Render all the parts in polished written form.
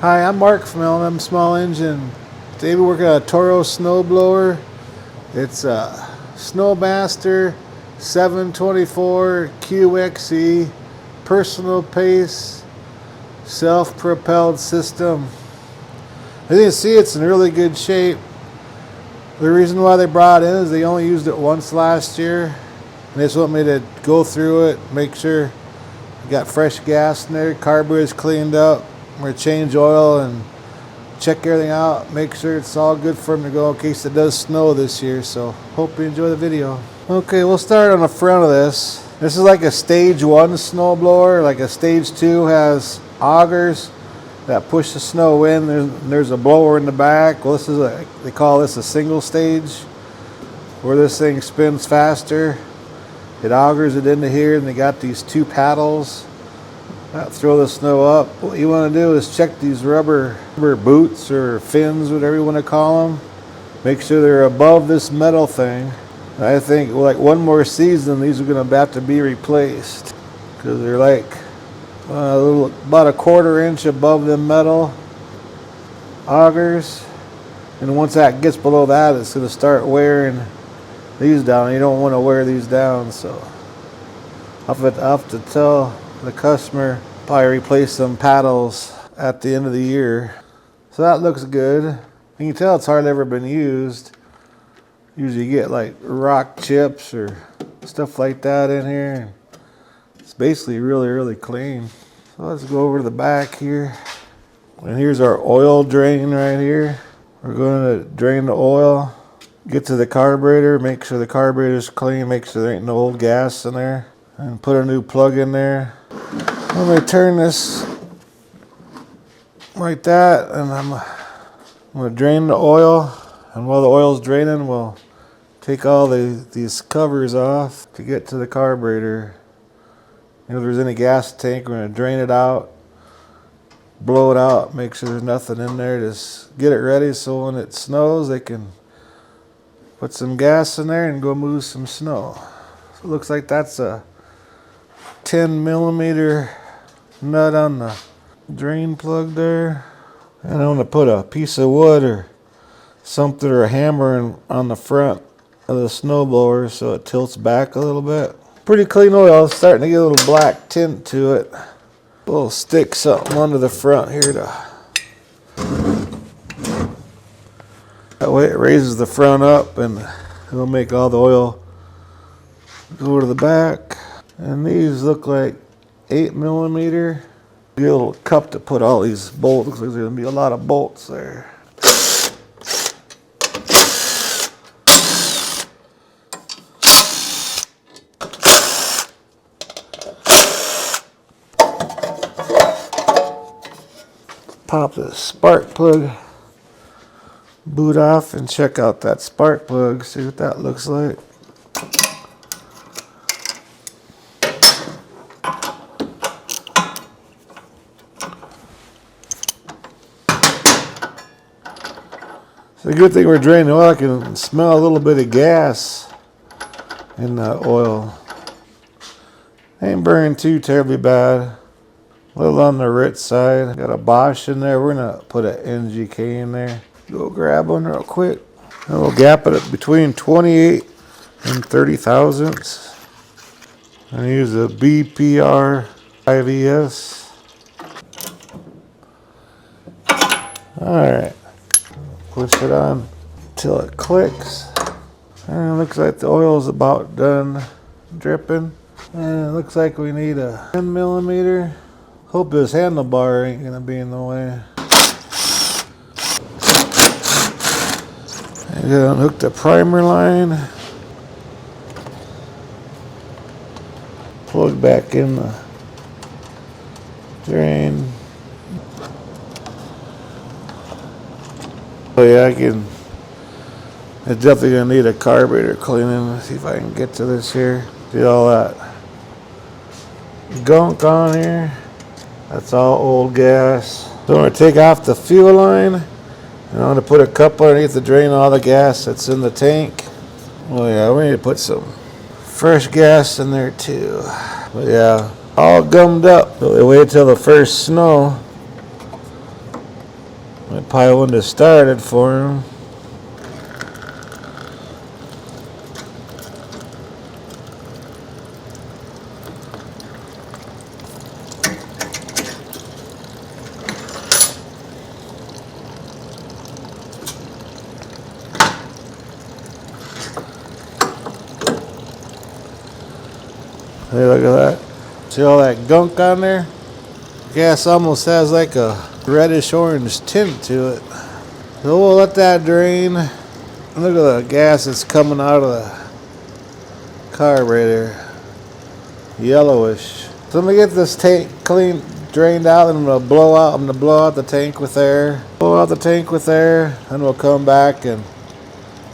Hi, I'm Mark from L&M Small Engine. Today we're working on a Toro snowblower. It's a Snowmaster 724 QXE personal pace self-propelled system. As you can see, it's in really good shape. The reason why they brought it in is they only used it once last year, and they just want me to go through it, make sure you got fresh gas in there, carburetor's cleaned up. I'm going to change oil and check everything out, make sure it's all good for them to go in case it does snow this year. So hope you enjoy the video. Okay, we'll start on the front of this. This is like a stage 1 snowblower. Like a stage 2 has augers that push the snow in. There's a blower in the back. Well, they call this a single stage, where this thing spins faster. It augers it into here, and they got these 2 paddles that throw the snow up. What you want to do is check these rubber boots or fins, whatever you want to call them. Make sure they're above this metal thing. I think like one more season, these are going to have to be replaced because they're like about a 1/4 inch above the metal augers. And once that gets below that, it's going to start wearing these down. You don't want to wear these down, so I'll have to tell the customer probably replace some paddles at the end of the year. So that looks good. You can tell it's hardly ever been used. Usually you get like rock chips or stuff like that in here. It's basically really clean. So let's go over to the back here. And here's our oil drain right here. We're going to drain the oil, get to the carburetor, make sure the carburetor's clean, make sure there ain't no old gas in there, and put a new plug in there. Let me turn this like that, and I'm going to drain the oil. And while the oil's draining, we'll take all these covers off to get to the carburetor. If there's any gas tank, we're going to drain it out, blow it out, make sure there's nothing in there. Just get it ready so when it snows, they can put some gas in there and go move some snow. So it looks like that's a 10mm nut on the drain plug there. And I'm going to put a piece of wood or something or a hammer on the front of the snowblower so it tilts back a little bit. Pretty clean oil. It's starting to get a little black tint to it. We'll stick something under the front here that way it raises the front up and it'll make all the oil go to the back. And these look like 8mm. Get a little cup to put all these bolts. Looks like there's going to be a lot of bolts there. Pop the spark plug boot off and check out that spark plug. See what that looks like. It's a good thing we're draining oil. I can smell a little bit of gas in the oil. Ain't burning too terribly bad. A little on the rich side. Got a Bosch in there. We're gonna put an NGK in there. Go grab one real quick. And we'll gap it between 28 and 30 thousandths. And use a BPR 5ES. Alright. Push it on till it clicks. And it looks like the oil is about done dripping. And it looks like we need a 10mm. Hope this handlebar ain't gonna be in the way. And then unhook the primer line. Plug back in the drain. Oh yeah, it's definitely gonna need a carburetor cleaning. Let's see if I can get to this here. See all that gunk on here. That's all old gas. So I'm gonna take off the fuel line, and I'm gonna put a cup underneath to drain all the gas that's in the tank. Oh yeah, we need to put some fresh gas in there too. But yeah, all gummed up. So we wait till the first snow. I probably wouldn't have started for him. Hey, look at that. See all that gunk on there? Gas almost has like a reddish orange tint to it. So we'll let that drain. Look at the gas that's coming out of the carburetor. Yellowish. So I'm gonna get this tank clean, drained out, and I'm gonna blow out the tank with air. Blow out the tank with air, and we'll come back and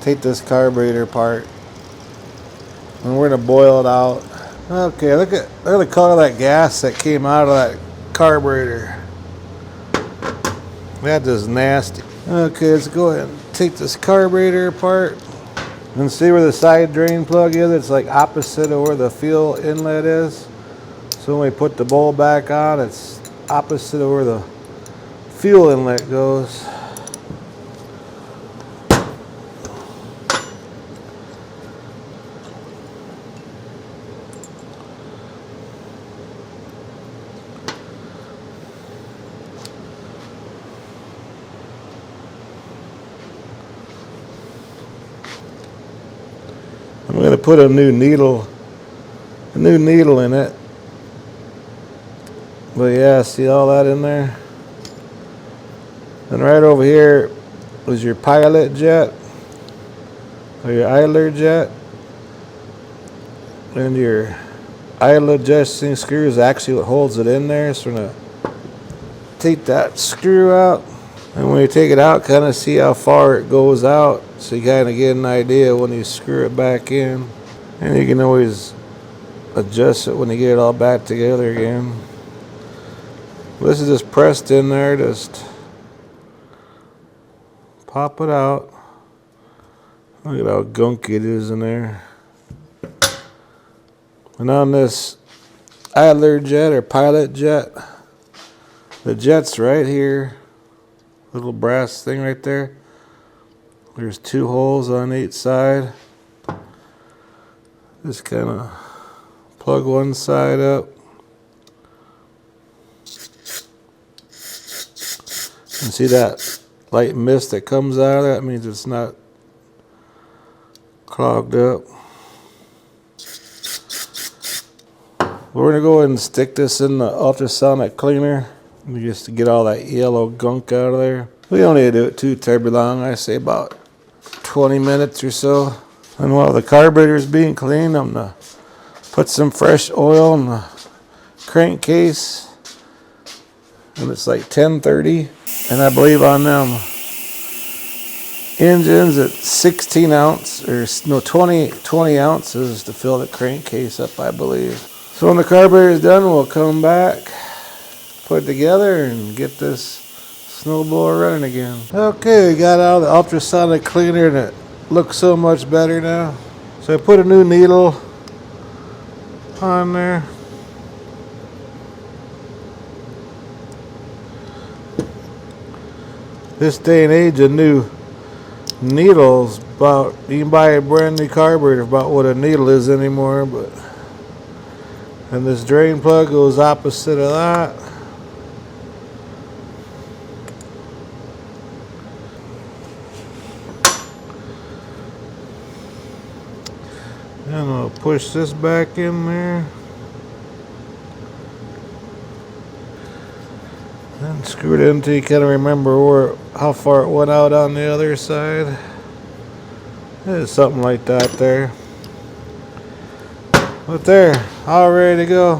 take this carburetor apart. And we're gonna boil it out. Okay, look at the color of that gas that came out of that carburetor. That is nasty. Okay, let's go ahead and take this carburetor apart and see where the side drain plug is. It's like opposite of where the fuel inlet is. So when we put the bowl back on, it's opposite of where the fuel inlet goes. I'm going to put a new needle in it. But yeah, see all that in there? And right over here is your pilot jet, or your idler jet. And your idler adjusting screw is actually what holds it in there. So we're going to take that screw out. And when you take it out, kind of see how far it goes out, so you kind of get an idea when you screw it back in. And you can always adjust it when you get it all back together again. This is just pressed in there, just pop it out. Look at how gunky it is in there. And on this idler jet or pilot jet, the jet's right here. Little brass thing right there. There's 2 holes on each side. Just kind of plug one side up. And see that light mist that comes out of that? That means it's not clogged up. We're going to go ahead and stick this in the ultrasonic cleaner. Just to get all that yellow gunk out of there. We don't need to do it too terribly long. I say about 20 minutes or so. And while the carburetor is being cleaned, I'm going to put some fresh oil in the crankcase. And it's like 10:30. And I believe on them engines at 16 ounce, or no, 20 ounces to fill the crankcase up, I believe. So when the carburetor is done, we'll come back, put it together, and get this snowblower running again. Okay, we got out of the ultrasonic cleaner and it looks so much better now. So I put a new needle on there. This day and age, a new needle's about, you can buy a brand new carburetor about what a needle is anymore, but, and this drain plug goes opposite of that. And I'll push this back in there. And screw it in until you kind of remember how far it went out on the other side. There's something like that there. But there, all ready to go.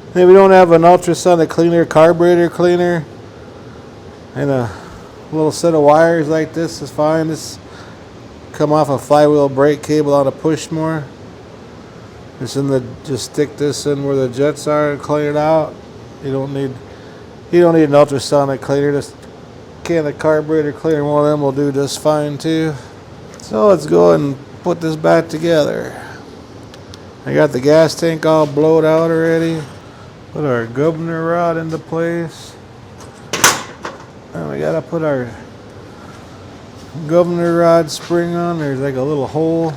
If we don't have an ultrasonic cleaner, carburetor cleaner, and a little set of wires like this is fine. This come off a flywheel brake cable on a push more. Just stick this in where the jets are and clean it out. You don't need an ultrasonic cleaner. Just can a carburetor cleaner, one of them will do just fine too. So let's go and put this back together. I got the gas tank all blowed out already. Put our governor rod into place. And we gotta put our governor rod spring on. There's like a little hole.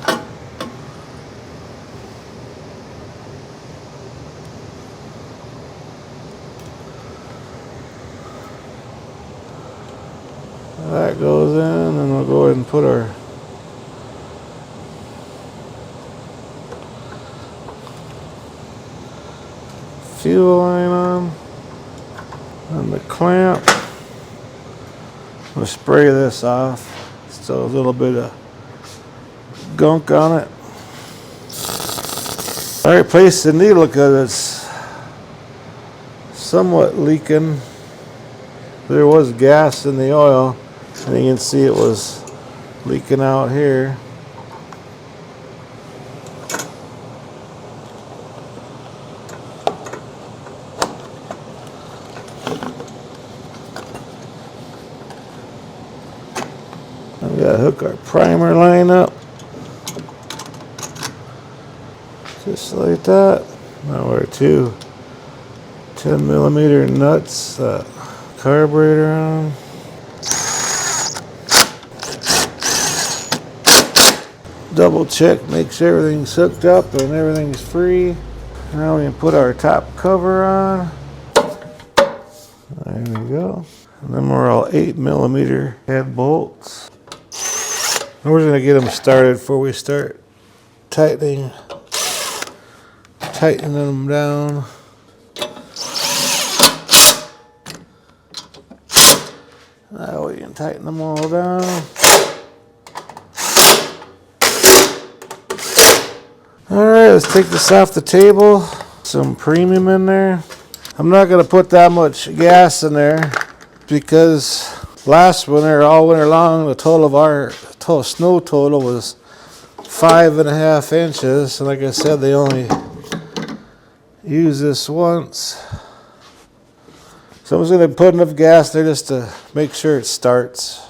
That goes in, and we'll go ahead and put our fuel line on and the clamp. We'll spray this off. Still a little bit of gunk on it. I replaced the needle because it's somewhat leaking. There was gas in the oil, and you can see it was leaking out here. We gotta hook our primer line up, just like that. Now our two 10mm nuts, carburetor on. Double check, make sure everything's hooked up and everything's free. Now we can put our top cover on. There we go. And then we're all 8mm head bolts. And we're gonna get them started before we start tightening them down. Now we can tighten them all down. Alright, let's take this off the table. Some premium in there. I'm not gonna put that much gas in there because last winter, all winter long, the total of our snow total was 5.5 inches. And like I said, they only use this once. So I'm just going to put enough gas there just to make sure it starts.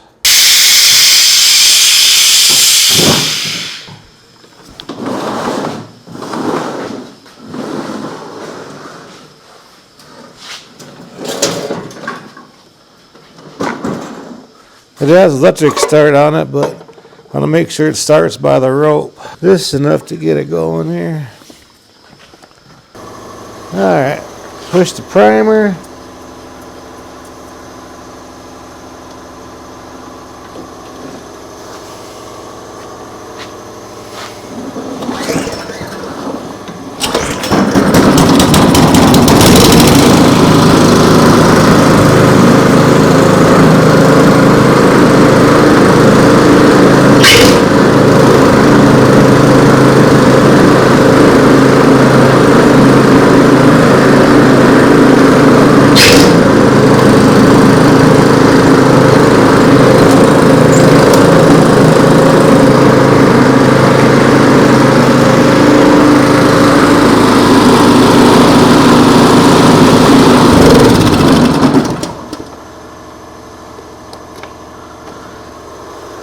It has electric start on it, but I want to make sure it starts by the rope. This is enough to get it going here. Alright, push the primer.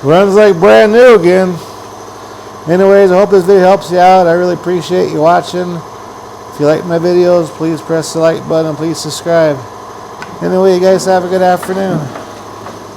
Runs like brand new again. Anyways, I hope this video helps you out. I really appreciate you watching. If you like my videos, please press the like button. Please subscribe. Anyway, you guys have a good afternoon.